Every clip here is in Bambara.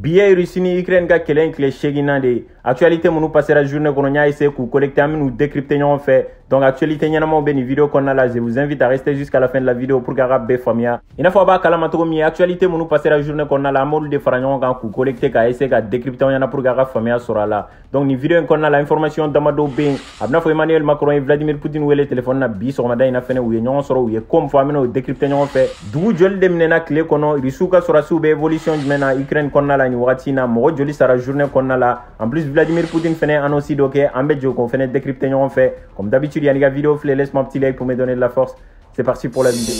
Billet Russie ni Ukraine ka kelen kile shegina de actualité munu passera journée kono nya essayer ku collecter aminu décrypter ñon fait. Donc actualité ñanamo ben vidéo konna la, je vous invite à rester jusqu'à la fin de la vidéo pour garab be famia. Ina fo ba kala matogo mi actualité munu passera journée konna la modul de faranyon kan ku collecter ka essayer ka décrypter ñana pour garab famia sura la. Donc ni vidéo konna la information damado ben abna fo Emmanuel Macron et Vladimir Poutine wele téléphone na bi so mada ina fene uye ñon soro uye comme fo amino décrypter ñon fait. Du jol dem nena clé kono risuka sura sube évolution mena Ukraine konna la ni wati na mo joli sara journée konna la. En plus Vladimir Poutine fene annonce donc ambe jo ko fene décrypter ñon fait. Comme d'habitude, il y a une vidéo, laisse-moi un petit like pour me donner de la force. C'est parti pour la vidéo.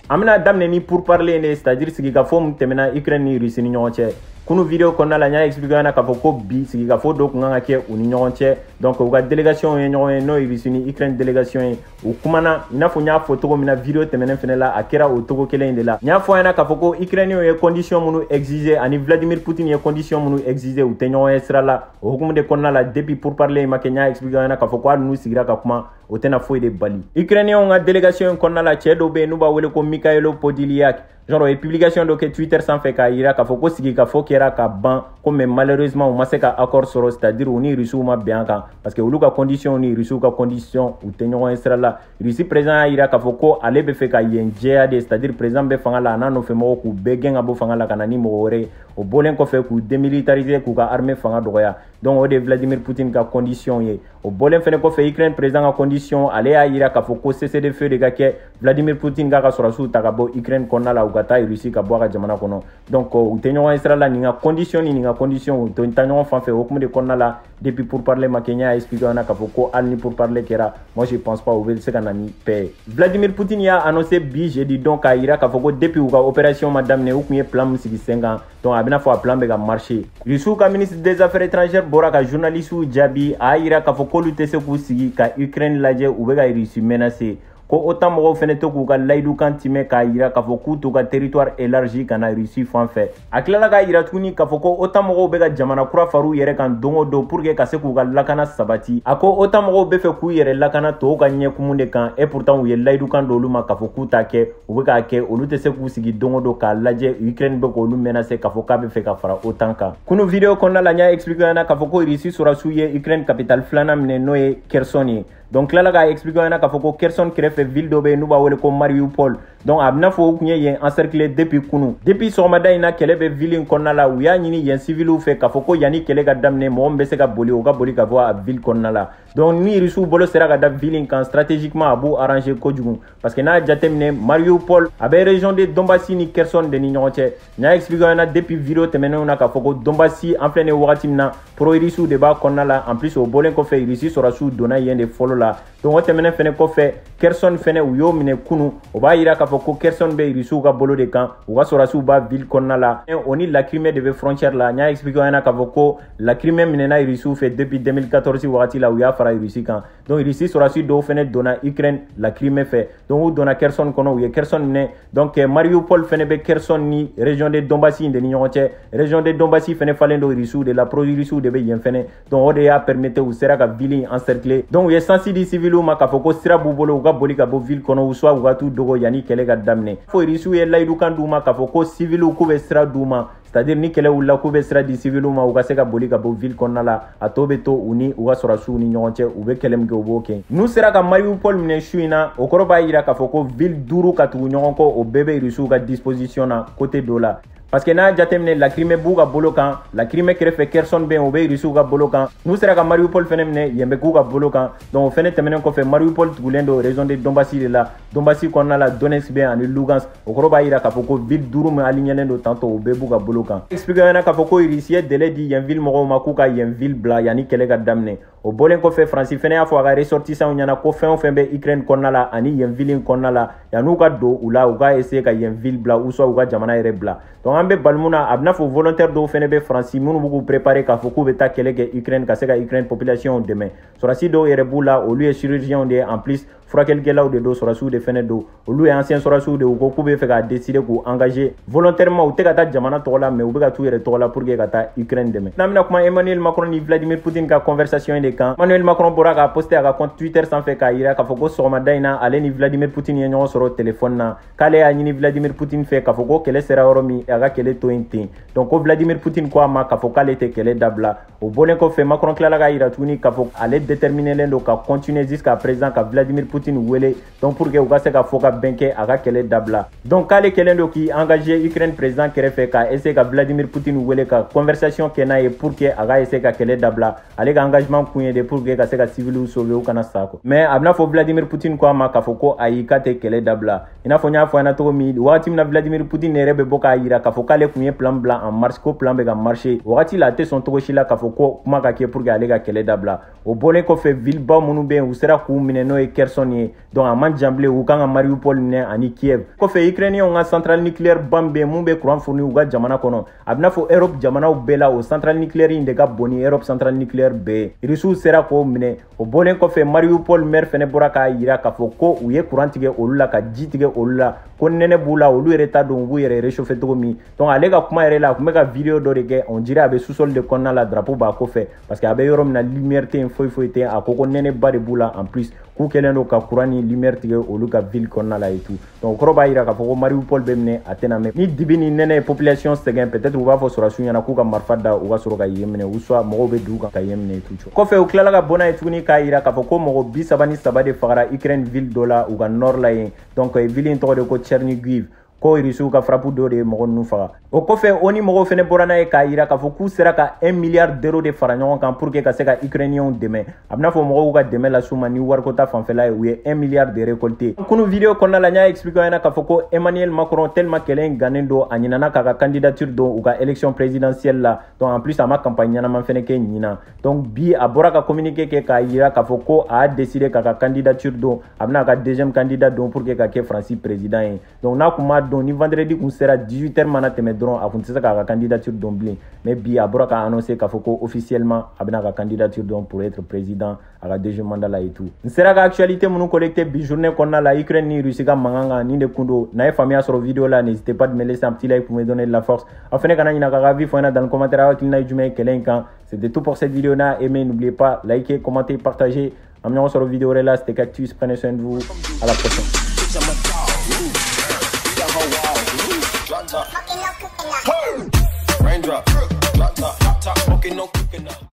Amina damneni pour parler, c'est-à-dire ce qui a fait que Ukraine ni Russie ni ñonche. Kunu vidéo qu'on a la nya expliqué na kafoko bi ce qui a fait donc nganga ke uni ñonche. Donc au délégation no Russie ni Ukraine délégation ou kumana ina fo nya photo mina vidéo temenen fenela akera o togo kelen de la. Nya fo na kafoko Ukraine yo condition munu exiger ani Vladimir Poutine yo condition munu exiger ou tenyon esra la. O hukumu de konna la depuis pour parler makenya expliqué na kafoko nu sigira ka kuma o tena fo de bali. Ukraine yo nga délégation konna la chedo be nu ba wele ko Mikhailo Podolyak. Genre, les publications de Twitter sans fait qu'il y a qu'à sigi qu'à faut qu'il y a qu'à ban comme malheureusement on m'a fait qu'à accord sur c'est-à-dire on y reçoit ma bien parce que au lieu qu'à condition on y reçoit qu'à condition ou tenons un sera là ici présent il y a qu'à faut qu'on allait be fait qu'à y NGAD c'est-à-dire présent be fanga la nan no fait mo ku begen abo fanga la kanani mo ore au bolen ko fait ku démilitariser ku ka armée fanga doya donc au de Vladimir Poutine qu'à condition y au bolen fait ko fait Ukraine présent en condition aller à il y a qu'à faut qu'on cesser de feu de gars que Vladimir Poutine gars sur sous takabo Ukraine qu'on a la gata Russie ka boaka jamana kono donc utenyo Israël la ninga condition to tanyo fa fait okumu de konna la depuis pour parler makenya expliquer na kafoko alni pour parler kera moi je pense pas ouvrir ce kanani paix. Vladimir Poutine a annoncé bi jeudi donc à Irak kafoko depuis ou opération madame ne okumu plan sigi 5 ans donc abina fo plan be ga marché Russie ka ministre des affaires étrangères boraka journaliste ou jabi a Irak kafoko lutter se ku sigi ka Ukraine laje ou be ga Russie menacé ko autant mo fene to ku ka laydu kan time ka ira ka foku to ka territoire élargi kana Russie fan fait akila ka ira tuni ka foko autant mo be ka jamana kura faru yere kan dongo do pour que ka se ku ka lakana sabati ako autant mo be fe ku yere lakana to ka nye kumunde kan et pourtant ye laydu kan do luma ka foku ta ke u be ka ke olu te se ku sigi dongo do ka laje Ukraine be ko lu menacer ka foka be fe ka fara autant ka kunu video konna la nya expliquer na ka foko Russie sura suye Ukraine capitale flana mine noye Kherson. Donc là la expliquer na ka foko Kherson crée ville dobe nous ba wele ko Mariupol donc abna fo kunye yen encerclé depuis kunu depuis somada ina kelebe ville konna la uya nyini yen civil ou fait ka foko yani kele ga damne mo mbese ka boli o ga boli ka voa ville konna la donc ni risu bolo sera ga da ville kan stratégiquement abu arranger ko jugun parce que na jatemne Mariupol abe région de Donbass ni Kherson de ni ñoche nya expliquer na depuis vidéo temene na ka foko Donbass en plein watimna pro risu de ba konna la en plus o bolen ko fait risu sera sous dona yen de follow la donc on temene fene ko fait Kherson fene uyo mine kunu o ba ira ka foko Kherson be risu ga bolo de kan o ga sora su ba ville konna la oni la Crimée de frontière la nya expliquer na ka foko la Crimée mine na risu fait depuis 2014 wakati la uya fara Russie kan donc Russie sora su do fene dona Ukraine la Crimée fait donc ou dona Kherson kono ou Kherson ne donc Mariupol fene be Kherson ni région de Donbass de ni ñoche région de Donbass fene falendo risu de la pro risu de be yen fene donc o de ya permettre ou sera ka ville encerclé donc ye sensibiliser civil ma ka foko sira bu bolo ga boli ka bo ville kono uswa u ga tu dogo yani kele ga damne fo risu ye laydu kan duma ka foko civil ku be sira duma c'est-à-dire ni kele wula ku be sira di civil ma u ga se ka boli ka bo ville kono la atobe to uni u ga sora su ni ñonche u be kelem ge bo ke nu sira ka Mariupol mine shuina o koroba ira ka foko ville duru ka tu ñon ko o bebe risu ga disposition na côté do la parce que na jatemne la Crimée buga bolokan la Crimée krefe Kherson ben o be risu ga bolokan nu sera ka Mariupol fenemne yembe ku ga bolokan donc fene temenen ko fe Mariupol tugulendo région de Donbass de la Donbass konna la Donetsk ben ani Lugansk o koroba ira ka foko ville duru me alignelendo tanto o be buga bolokan expliquer na ka foko irisier dele di yen ville mo makuka yen ville bla yani kele ga damne o bolen ko fe France fene afo ga ressortissant nyana ko fe be Ukraine konna la ani yen ville konna la yanu ka do ula u ga essayer ka yen ville bla ou soit u ga jamana ere bla donc ambe balmuna abna fo volontaire do fene be France munu bugu préparer ka foko be ta kelege Ukraine ka se ka Ukraine population demain sorasi do ere bula au lieu chirurgien de en plus furakɛlikɛlaw de do sɔrɔsiw de fɛnɛ do olu ye ancien sɔrɔsiw de u ko k'u bɛ fɛ ka décider k'u engager volontairement u tɛ ka taa jamana tɔgɔ la mais u bɛ ka t'u yɛrɛ tɔgɔ la pour que ka taa Ukraine dɛmɛ n'an bɛna kuma Emmanuel Macron ni Vladimir Poutine ka conversation de kan Emmanuel Macron bɔra ka poster a ka compte Twitter sanfɛ k'a yira k'a fɔ ko sɔgɔmada in na ale ni Vladimir Poutine ye ɲɔgɔn sɔrɔ téléphone na k'ale y'a ɲini Vladimir Poutine fɛ k'a fɔ ko kɛlɛ sera yɔrɔ min a ka kɛlɛ to yen ten donc ko Vladimir Poutine ko a ma k'a fɔ k'ale tɛ kɛlɛ dabila o bɔlen kɔfɛ Macron tilala k'a yira tuguni k'a fɔ ale déterminé len don ka continuer jusqu'à présent ka Vladimir Poutine wele donc pour que u ka se ka fɔ ka bɛn kɛ a ka kɛlɛ dabila donc k'ale kɛlen don k'i engagé Ukraine président kɛrɛfɛ ka essayer ka Vladimir Poutine wele ka conversation kɛ n'a ye pour que a ka essayer ka kɛlɛ dabila ale ka engagement kun ye de pour que ka se ka civiliw sauver u kana sa quoi mais a bɛna fɔ Vladimir Poutine ko a ma k'a fɔ ko ayi k'a tɛ kɛlɛ dabila i n'a fɔ n y'a fɔ a ɲɛna cogo min wagati min na Vladimir Poutine yɛrɛ bɛ bɔ k'a yira k'a fɔ k'ale kun ye plan bila en marche ko plan bɛ ka marcher wagati la a tɛ sɔn cogo si la k'a fɔ ko kuma ka kɛ pour que ale ka kɛlɛ dabila o bɔlen kɔfɛ villeba minnu bɛ yen u sera k'u minɛ n'o ye Kherson ye donc a man jan bilen u kan ka Mariupol minɛ ani Kiev kɔfɛ Ukrainiens ka centrale nucléaire ban bɛ yen mun bɛ courant fourni u ka jamana kɔnɔ a bɛna fɔ Europe jamanaw bɛɛ la o centrale nucléaire in de ka bon ni Europe centrale nucléaire bɛɛ ye Russiw sera k'o minɛ o bɔlen kɔfɛ Mariupol maire fɛnɛ bɔra k'a yira k'a fɔ ko u ye courant tigɛ olu la ka ji tigɛ olu la ko nɛnɛ b'u la olu yɛrɛ t'a dɔn u b'u yɛrɛ réchauffer cogo min donc ale ka kuma yɛrɛ la a tun bɛ ka vidéo dɔ de kɛ on dirait a bɛ sous-sol de kɔnɔna la drapeau b'a kɔfɛ parce que a bɛ yɔrɔ min na lumière tɛ yen foyi foyi tɛ yen a ko nɛnɛba de b'u la en plus k'u kɛlen don ka courant ni lumière tigɛ olu ka ville kɔnɔna la et tout donc o kɔrɔ b'a yira k'a fɔ ko Mariupol bɛ minɛ a tɛna mɛn ni dibi ni nɛnɛ ye population sɛgɛn peut-être u b'a fɔ sɔrɔsiw ɲɛna k'u ka marifa da u ka sɔrɔ ka yen minɛ ou soit mɔgɔw bɛ d'u kan ka yen minɛ et tout kɔfɛ u tilala ka bɔ n'a ye tuguni k'a yira k'a fɔ ko mɔgɔ 33 de fagara Ukraine ville dɔ la u ka nord la yen donc ville in tɔgɔ de ko Chernihiv ko Russiw ka frappe dɔ de ye mɔgɔ ninnu faga o kɔfɛ o ni mɔgɔw fɛnɛ bɔra n'a ye k'a yira k'a fɔ k'u sera ka 1 milliard d'euros de fara ɲɔgɔn kan pour que ka se ka Ukrainiens dɛmɛ a bɛna fɔ mɔgɔw ka dɛmɛ las'u ma ni wariko ta fanfɛla ye u ye 1 milliard de récolté kunu vidéo kɔnɔna la n y'a expliqué ɲɛna k'a fɔ ko Emmanuel Macron tellement kɛlɛ in gannen don a ɲinana k'a ka candidature don u ka élection présidentielle la donc en plus a ma campagne ɲɛnama fɛnɛ kɛ ɲinan donc bi a bɔra ka communiqué kɛ k'a yira k'a fɔ ko a décidé k'a ka candidature don a bɛna a ka deuxième candidat don pour que ka kɛ Faransi président ye donc n'a kun m'a don ni vendredi kun sera 18h mana tɛmɛ dɔrɔn a kun tɛ se k'a ka candidature don bilen mais bi a bɔra k'a annoncer k'a fɔ ko officiellement a bɛna ka candidature don pour être président a ka deuxième mandat la et tout n sera ka actualité minnu collecté bi journée kɔnɔna la Ukraine ni Russie ka mankan kan nin de kun don n'a ye faamuya sɔrɔ vidéo la n'hésitez pas de me laisser un petit like pour me donner de la force aw fɛnɛ kana ɲinɛ k'a ka avis fɔ ɲɛna dans le commentaire aw hakilina ye jumɛn ye kɛlɛ in kan c'était tout pour cette vidéo n'a aimé n'oubliez pas liker commenter partager an bɛ ɲɔgɔn sɔrɔ vidéo wɛrɛ la c'était Cactus prenez soin de vous à la prochaine. Raindrop, drop top, hot top, smoking, no cooking up.